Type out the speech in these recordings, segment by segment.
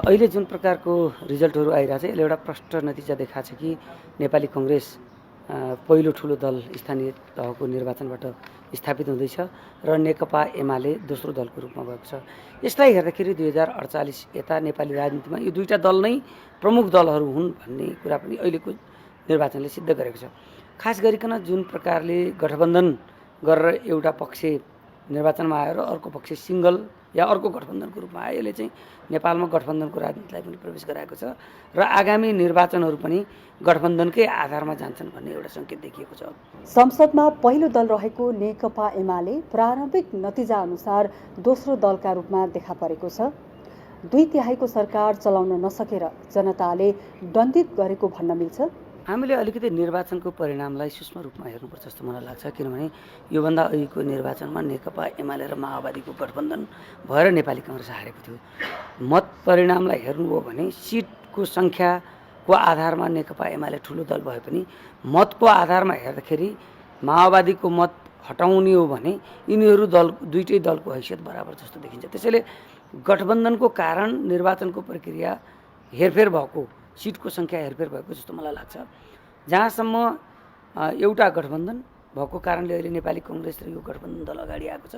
अहिले जुन प्रकारको रिजल्टहरू आइरहेछ यसले एउटा प्रष्ट नतिजा देखाएको छ कि नेपाली कङ्ग्रेस पहिलो ठुलो दल स्थानीय तहको निर्वाचनबाट स्थापित हुँदैछ र नेकपा एमाले दोस्रो दलको रूपमा भएको छ। यसलाई हेर्दाखेरि 2048 यता नेपाली राजनीतिमा यो दुईटा दल नै प्रमुख दलहरू हुन् भन्ने कुरा पनि अहिलेको निर्वाचनले सिद्ध गरेको छ। खास गरिकन जुन प्रकारले गठबन्धन गरेर एउटा पक्ष निर्वाचनमा आयो र अर्को पक्ष सिङ्गल या अर्को गठबन्धनको रूपमा आयो, यसले चाहिँ नेपालमा गठबन्धनको राजनीतिलाई पनि प्रवेश गराएको छ र आगामी निर्वाचनहरू पनि गठबन्धनकै आधारमा जान्छन् भन्ने एउटा सङ्केत देखिएको छ। संसदमा पहिलो दल रहेको नेकपा एमाले प्रारम्भिक नतिजा अनुसार दोस्रो दलका रूपमा देखा परेको छ। 2/3 सरकार चलाउन नसकेर जनताले दण्डित गरेको भन्न मिल्छ। हामीले अलिकति निर्वाचनको परिणामलाई सूक्ष्म रूपमा हेर्नुपर्छ जस्तो मलाई लाग्छ, किनभने योभन्दा अघिको निर्वाचनमा नेकपा एमाले र माओवादीको गठबन्धन भएर नेपाली कङ्ग्रेस हारेको थियो। मत परिणामलाई हेर्नुभयो भने सिटको सङ्ख्याको आधारमा नेकपा एमाले ठुलो दल भए पनि मतको आधारमा हेर्दाखेरि माओवादीको मत हटाउने हो भने यिनीहरू दुईटै दलको हैसियत बराबर जस्तो देखिन्छ। त्यसैले गठबन्धनको कारण निर्वाचनको प्रक्रिया हेरफेर भएको, सिटको सङ्ख्या हेरफेर भएको जस्तो मलाई लाग्छ। जहाँसम्म एउटा गठबन्धन भएको कारणले अहिले नेपाली कङ्ग्रेस र यो गठबन्धन दल अगाडि आएको छ।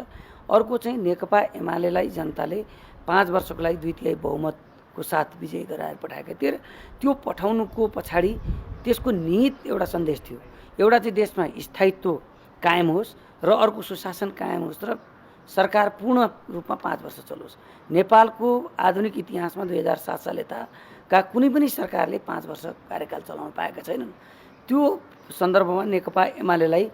अर्को चाहिँ नेकपा एमालेलाई जनताले 5 वर्षको लागि 2/3 बहुमतको साथ विजयी गराएर पठाएका थिए। त्यो पठाउनुको पछाडि त्यसको निहित एउटा सन्देश थियो, एउटा चाहिँ देशमा स्थायित्व कायम होस् र अर्को सुशासन कायम होस् र सरकार पूर्ण रूपमा 5 वर्ष चलोस्। नेपालको आधुनिक इतिहासमा 2007 साल यताका कुनै पनि सरकारले 5 वर्ष कार्यकाल चलाउन पाएका छैनन्। त्यो सन्दर्भमा नेकपा एमालेलाई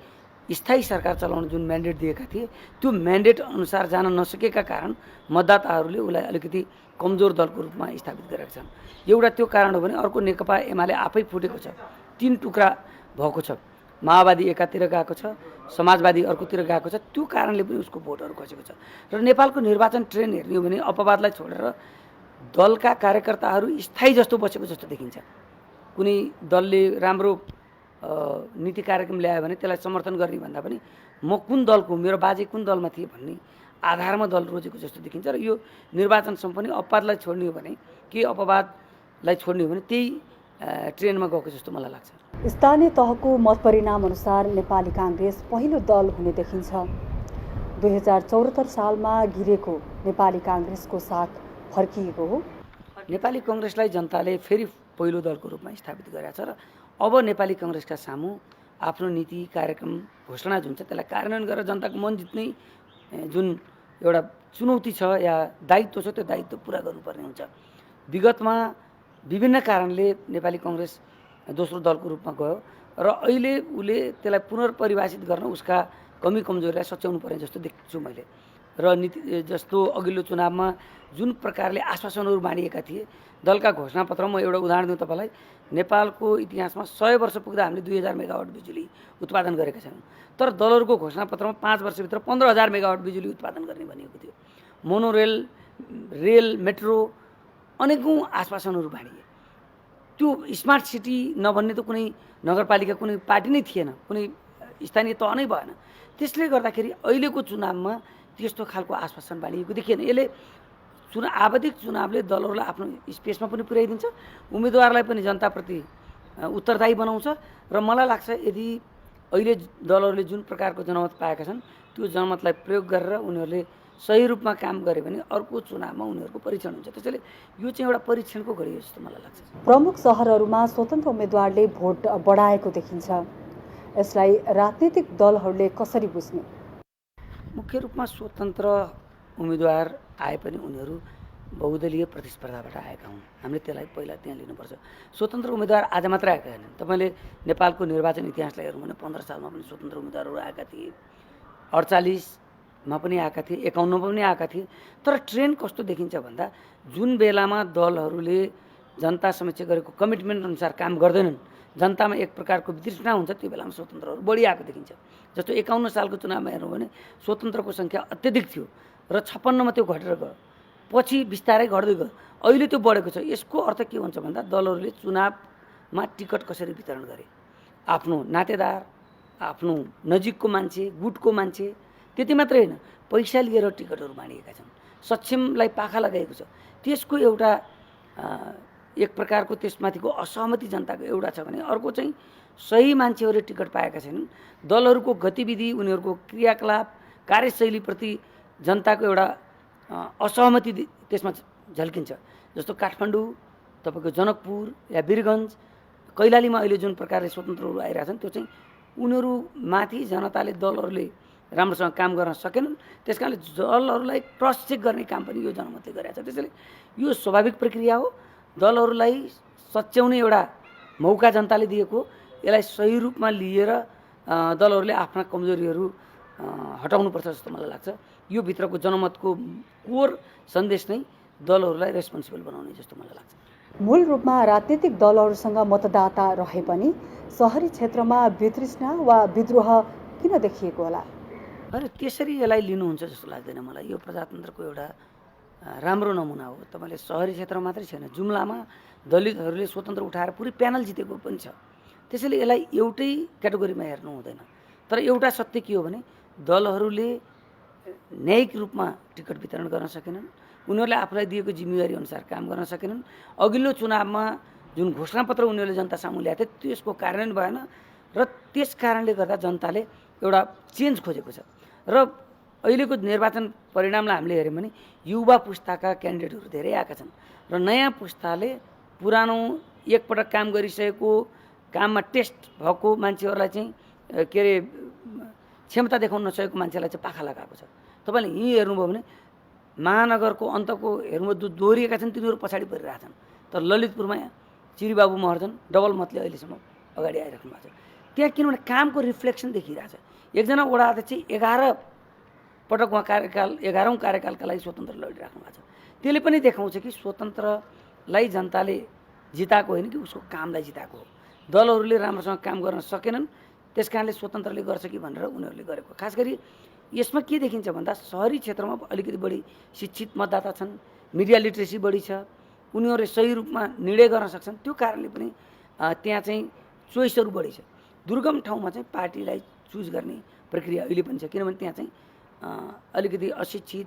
स्थायी सरकार चलाउन जुन म्यान्डेट दिएका थिए त्यो म्यान्डेट अनुसार जान नसकेका कारण मतदाताहरूले उसलाई अलिकति कमजोर दलको रूपमा स्थापित गरेका छन्। एउटा त्यो कारण हो भने अर्को नेकपा एमाले आफै फुटेको छ, 3 टुक्रा भएको छ। माओवादी एकातिर गएको छ, समाजवादी अर्कोतिर गएको छ। त्यो कारणले पनि उसको भोटहरू खसेको छ। र नेपालको निर्वाचन ट्रेन्ड हेर्ने हो भने अपवादलाई छोडेर दलका कार्यकर्ताहरू स्थायी जस्तो बसेको जस्तो देखिन्छ। कुनै दलले राम्रो नीति कार्यक्रम ल्यायो भने त्यसलाई समर्थन गर्ने भन्दा पनि म कुन दलको, मेरो बाजे कुन दलमा थिए भन्ने आधारमा दल रोजेको जस्तो देखिन्छ। र यो निर्वाचनसम्म पनि अपवादलाई छोड्ने हो भने अपवादलाई छोड्ने हो भने त्यही ट्रेन्डमा गएको जस्तो मलाई लाग्छ। स्थानीय तहको मत परिणाम अनुसार नेपाली काङ्ग्रेस पहिलो दल हुने देखिन्छ। 2074 सालमा गिरेको नेपाली काङ्ग्रेसको साथ फर्किएको हो। नेपाली कङ्ग्रेसलाई जनताले फेरि पहिलो दलको रूपमा स्थापित गरेका छ र अब नेपाली कङ्ग्रेसका सामु आफ्नो नीति कार्यक्रम घोषणा जुन छ त्यसलाई कार्यान्वयन गरेर जनताको मन जित्ने जुन एउटा चुनौती छ या दायित्व छ त्यो दायित्व पुरा गर्नुपर्ने हुन्छ। विगतमा विभिन्न कारणले नेपाली कङ्ग्रेस दोस्रो दलको रूपमा गयो र अहिले उसले त्यसलाई पुनर्परिभाषित गर्न उसका कमी कमजोरीलाई सच्याउनु पर्ने जस्तो देख्छु मैले। र नीति जस्तो अघिल्लो चुनावमा जुन प्रकारले आश्वासनहरू बाँडिएका थिए दलका घोषणापत्रमा, म एउटा उदाहरण दिउँ तपाईँलाई, नेपालको इतिहासमा 100 वर्ष पुग्दा हामीले 2000 मेगावाट बिजुली उत्पादन गरेका छैनौँ। तर दलहरूको घोषणापत्रमा 5 वर्षभित्र 15,000 मेगावाट बिजुली उत्पादन गर्ने भनिएको थियो। मोनोरेल, रेल, मेट्रो अनेकौँ आश्वासनहरू बाँडिए। त्यो स्मार्ट सिटी नभन्ने त कुनै नगरपालिका, कुनै पार्टी नै थिएन, कुनै स्थानीय तह नै भएन। त्यसले गर्दाखेरि अहिलेको चुनावमा त्यस्तो खालको आश्वासन बाँडिएको देखिएन। यसले आवधिक चुनावले दलहरूलाई आफ्नो स्पेसमा पनि पुर्याइदिन्छ, उम्मेदवारलाई पनि जनताप्रति उत्तरदायी बनाउँछ। र मलाई लाग्छ यदि अहिले दलहरूले जुन प्रकारको जनमत पाएका छन् त्यो जनमतलाई प्रयोग गरेर उनीहरूले सही रूपमा काम गरे भने अर्को चुनावमा उनीहरूको परीक्षण हुन्छ। त्यसैले यो चाहिँ एउटा परीक्षणको घडी हो जस्तो मलाई लाग्छ। प्रमुख सहरहरूमा स्वतन्त्र उम्मेदवारले भोट बढाएको देखिन्छ। यसलाई राजनीतिक दलहरूले कसरी बुझ्ने? मुख्य रूपमा स्वतन्त्र उम्मेदवार आए पनि उनीहरू बहुदलीय प्रतिस्पर्धाबाट आएका हुन्। हामीले त्यसलाई पहिला त्यहाँ लिनुपर्छ। स्वतन्त्र उम्मेदवार आज मात्र आएका छैनन्। तपाईँले नेपालको निर्वाचन इतिहासलाई हेर्नु भने 15 सालमा पनि स्वतन्त्र उम्मेदवारहरू आएका थिए, 48मा पनि आएका थिए, 51मा पनि आएका थिए। तर ट्रेन्ड कस्तो देखिन्छ भन्दा जुन बेलामा दलहरूले जनता समक्ष गरेको कमिटमेन्ट अनुसार काम गर्दैनन्, जनतामा एक प्रकारको वितृष्णा हुन्छ, त्यो बेलामा स्वतन्त्रहरू बढी आएको देखिन्छ। जस्तो 51 सालको चुनावमा हेर्नु भने स्वतन्त्रको सङ्ख्या अत्यधिक थियो र 56मा त्यो घटेर गयो, पछि बिस्तारै घट्दै गयो, अहिले त्यो बढेको छ। यसको अर्थ के हुन्छ भन्दा दलहरूले चुनावमा टिकट कसरी वितरण गरे, आफ्नो नातेदार, आफ्नो नजिकको मान्छे, गुटको मान्छे, त्यति मात्रै होइन पैसा लिएर टिकटहरू बाँडिएका छन्, सक्षमलाई पाखा लगाएको छ। त्यसको एउटा एक प्रकारको त्यसमाथिको असहमति जनताको एउटा छ भने अर्को चाहिँ सही मान्छेहरूले टिकट पाएका छैनन्। दलहरूको गतिविधि, उनीहरूको क्रियाकलाप, कार्यशैलीप्रति जनताको एउटा असहमति त्यसमा झल्किन्छ। जस्तो काठमाडौँ, तपाईँको जनकपुर या वीरगञ्ज, कैलालीमा अहिले जुन प्रकारले स्वतन्त्रहरू आइरहेछन् त्यो चाहिँ उनीहरूमाथि जनताले, दलहरूले राम्रोसँग काम गर्न सकेनन्। त्यस कारणले दलहरूलाई क्रस चेक गर्ने काम पनि यो जनमतले गरेको छ। त्यसैले यो स्वाभाविक प्रक्रिया हो। दलहरूलाई सच्याउने एउटा मौका जनताले दिएको, यसलाई सही रूपमा लिएर दलहरूले आफ्ना कमजोरीहरू हटाउनुपर्छ जस्तो मलाई लाग्छ। यो भित्रको जनमतको कोर सन्देश नै दलहरूलाई रेस्पोन्सिबल बनाउने जस्तो मलाई लाग्छ। मूल रूपमा राजनीतिक दलहरूसँग मतदाता रहे पनि सहरी क्षेत्रमा वितृष्णा वा विद्रोह किन देखिएको होला? अरे त्यसरी यसलाई लिनुहुन्छ जस्तो लाग्दैन मलाई। यो प्रजातन्त्रको एउटा राम्रो नमुना हो। तपाईँले सहरी क्षेत्रमा मात्रै छैन, जुम्लामा दलितहरूले स्वतन्त्र उठाएर पुरै प्यानल जितेको पनि छ। त्यसैले यसलाई एउटै क्याटेगोरीमा हेर्नु हुँदैन। तर एउटा सत्य के हो भने दलहरूले न्यायिक रूपमा टिकट वितरण गर्न सकेनन्, उनीहरूले आफूलाई दिएको जिम्मेवारी अनुसार काम गर्न सकेनन्। अघिल्लो चुनावमा जुन घोषणापत्र उनीहरूले जनता सामु ल्याएको थियो त्यसको कार्यान्वयन भएन र त्यस कारणले गर्दा जनताले एउटा चेन्ज खोजेको छ। र अहिलेको निर्वाचन परिणामलाई हामीले हेऱ्यौँ भने युवा पुस्ताका क्यान्डिडेटहरू धेरै आएका छन् र नयाँ पुस्ताले पुरानो एकपटक काम गरिसकेको, काममा टेस्ट भएको मान्छेहरूलाई चाहिँ के अरे क्षमता देखाउन नसकेको मान्छेलाई चाहिँ पाखा लगाएको छ। तपाईँले यहीँ हेर्नुभयो भने महानगरको अन्तको हेर्नुभयो जो दोहोरिएका छन् तिनीहरू पछाडि परिरहेछन्। तर ललितपुरमा चिरीबाबु महर्जन डबल मतले अहिलेसम्म अगाडि आइराख्नु भएको छ। त्यहाँ किनभने कामको रिफ्लेक्सन देखिरहेछ। एकजना वडा अध्यक्ष 11 पटक उहाँ कार्यकाल 11औं कार्यकालका लागि स्वतन्त्र लडिराख्नु भएको छ। त्यसले पनि देखाउँछ कि स्वतन्त्रलाई जनताले जिताएको होइन कि उसको कामलाई जिताएको हो। दलहरूले राम्रोसँग काम गर्न सकेनन्, त्यस कारणले स्वतन्त्रले गर्छ कि भनेर उनीहरूले गरेको। खास गरी यसमा के देखिन्छ भन्दा सहरी क्षेत्रमा अलिकति बढी शिक्षित मतदाता छन्, मिडिया लिट्रेसी बढी छ, उनीहरूले सही रूपमा निर्णय गर्न सक्छन्। त्यो कारणले पनि त्यहाँ चाहिँ चोइसहरू बढी छ। दुर्गम ठाउँमा चाहिँ पार्टीलाई चुज गर्ने प्रक्रिया अहिले पनि छ, किनभने त्यहाँ चाहिँ अलिकति अशिक्षित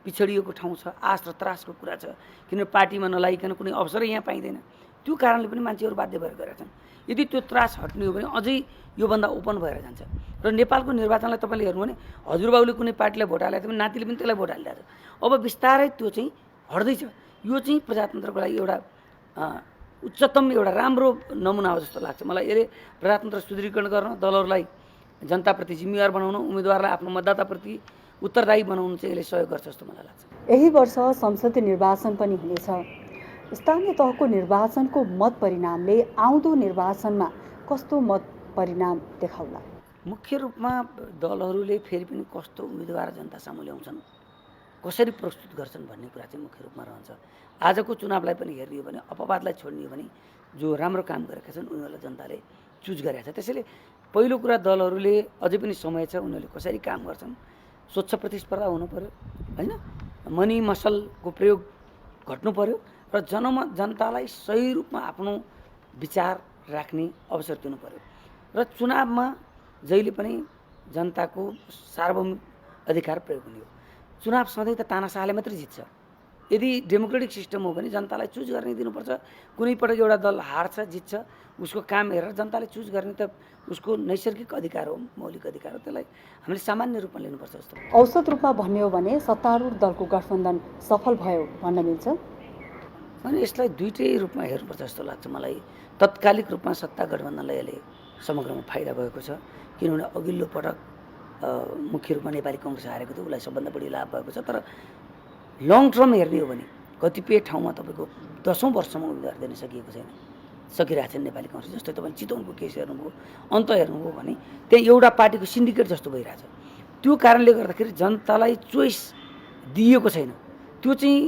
पिछडिएको ठाउँ छ, आश र त्रासको कुरा छ। किनभने पार्टीमा नलागिकन कुनै अवसरै यहाँ पाइँदैन। त्यो कारणले पनि मान्छेहरू बाध्य भएर गएका छन्। यदि त्यो त्रास हट्ने हो भने अझै योभन्दा ओपन भएर जान्छ। र नेपालको निर्वाचनलाई तपाईँले हेर्नु भने हजुरबाउले कुनै पार्टीलाई भोट हालेको थियो भने नातिले पनि त्यसलाई भोट हालिरहेको छ। अब बिस्तारै त्यो चाहिँ हट्दैछ। यो चाहिँ प्रजातन्त्रको लागि एउटा उच्चतम एउटा राम्रो नमुना हो जस्तो लाग्छ मलाई। यसले प्रजातन्त्र सुदृढीकरण गर्न, दलहरूलाई जनताप्रति जिम्मेवार बनाउन, उम्मेदवारलाई आफ्नो मतदाताप्रति उत्तरदायी बनाउनु चाहिँ यसले सहयोग गर्छ जस्तो मलाई लाग्छ। यही वर्ष संसदीय निर्वाचन पनि हुनेछ। स्थानीय तहको निर्वाचनको मत परिणामले आउँदो निर्वाचनमा कस्तो मत परिणाम देखाउला? मुख्य रूपमा दलहरूले फेरि पनि कस्तो उम्मेदवार जनता सामु ल्याउँछन्, कसरी प्रस्तुत गर्छन् भन्ने कुरा चाहिँ मुख्य रूपमा रहन्छ। आजको चुनावलाई पनि हेर्ने हो भने, अपवादलाई छोड्ने हो भने जो राम्रो काम गरेका छन् उनीहरूलाई जनताले चुज गरेका छ। त्यसैले पहिलो कुरा दलहरूले अझै पनि समय छ, उनीहरूले कसरी काम गर्छन्, स्वच्छ प्रतिस्पर्धा हुनु पर्यो होइन, मनी मसलको प्रयोग घट्नु पर्यो र जनतालाई सही रूपमा आफ्नो विचार राख्ने अवसर दिनु पर्यो। र चुनावमा जहिले पनि जनताको सार्वभौमिक अधिकार प्रयोग हुने हो। चुनाव सधैँ त तानाशाहले मात्रै जित्छ। यदि डेमोक्रेटिक सिस्टम हो भने जनतालाई चुज गर्ने दिनुपर्छ। कुनै पटक एउटा दल हार्छ, जित्छ, उसको काम हेरेर जनताले चुज गर्ने त उसको नैसर्गिक अधिकार हो, मौलिक अधिकार हो। त्यसलाई हामीले सामान्य रूपमा लिनुपर्छ जस्तो। औसत रूपमा भन्ने हो भने सत्तारूढ दलको गठबन्धन सफल भयो भन्न मिल्छ? अनि यसलाई दुईटै रूपमा हेर्नुपर्छ जस्तो लाग्छ मलाई। तत्कालिक रूपमा सत्ता गठबन्धनलाई यसले समग्रमा फाइदा भएको छ, किनभने अघिल्लो पटक मुख्य रूपमा नेपाली कङ्ग्रेस हारेको थियो, उसलाई सबभन्दा बढी लाभ भएको छ। तर लङ टर्म हेर्ने हो भने कतिपय ठाउँमा तपाईँको 10औं वर्षसम्म उम्मेदवार दिन सकिएको छैन, सकिरहेको छैन नेपाली कङ्ग्रेस। जस्तै तपाईँ चितवनको केस हेर्नुभयो, अन्त हेर्नुभयो भने त्यहाँ एउटा पार्टीको सिन्डिकेट जस्तो भइरहेछ। त्यो कारणले गर्दाखेरि जनतालाई चोइस दिएको छैन। त्यो चाहिँ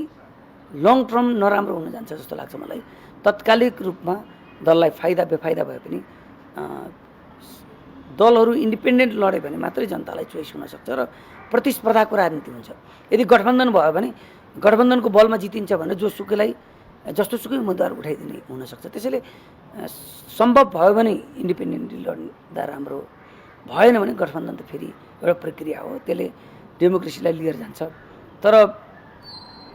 लङ टर्म नराम्रो हुन जान्छ जस्तो लाग्छ मलाई। तत्कालिक रूपमा दललाई फाइदा बेफाइदा भए पनि दलहरू इन्डिपेन्डेन्ट लड्यो भने मात्रै जनतालाई चोइस हुनसक्छ र प्रतिस्पर्धाको राजनीति हुन्छ। यदि गठबन्धन भयो भने गठबन्धनको बलमा जितिन्छ भने जस्तो सुकै उम्मेदवार उठाइदिने हुनसक्छ। त्यसैले सम्भव भयो भने इन्डिपेन्डेन्टली लड्दा राम्रो, भएन भने गठबन्धन त फेरि एउटा प्रक्रिया हो, त्यसले डेमोक्रेसीलाई लिएर जान्छ। तर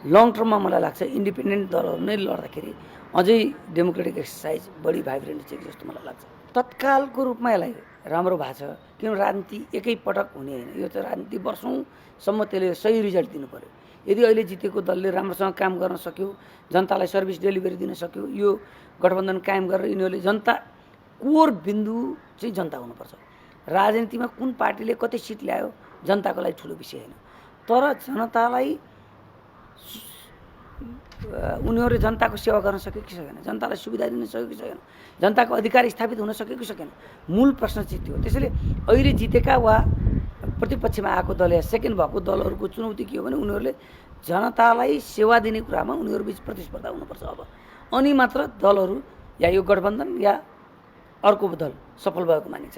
लङ टर्ममा मलाई लाग्छ इन्डिपेन्डेन्ट दलहरू नै लड्दाखेरि अझै डेमोक्रेटिक एक्सर्साइज बढी भाइब्रेन्ट चाहिँ जस्तो मलाई लाग्छ। तत्कालको रूपमा यसलाई राम्रो भएको छ, किनभने राजनीति एकैपटक हुने होइन, यो चाहिँ राजनीति वर्षौँसम्म त्यसले सही रिजल्ट दिनु पऱ्यो। यदि अहिले जितेको दलले राम्रोसँग काम गर्न सक्यो, जनतालाई सर्भिस डेलिभरी दिन सक्यो, यो गठबन्धन कायम गरेर यिनीहरूले जनता कोर बिन्दु चाहिँ जनता हुनुपर्छ। राजनीतिमा कुन पार्टीले कति सिट ल्यायो जनताको लागि ठुलो विषय होइन, तर जनतालाई उनीहरूले जनताको सेवा गर्न सक्यो कि सकेन, जनतालाई सुविधा दिन सक्यो कि सकेन, जनताको अधिकार स्थापित हुन सक्यो कि सकेन, मूल प्रश्न चाहिँ त्यो हो। त्यसैले अहिले जितेका वा प्रतिपक्षमा आएको दल या सेकेन्ड भएको दलहरूको चुनौती के हो भने उनीहरूले जनतालाई सेवा दिने कुरामा उनीहरूबिच प्रतिस्पर्धा हुनुपर्छ अब, अनि मात्र दलहरू या यो गठबन्धन या अर्को दल सफल भएको मानिन्छ।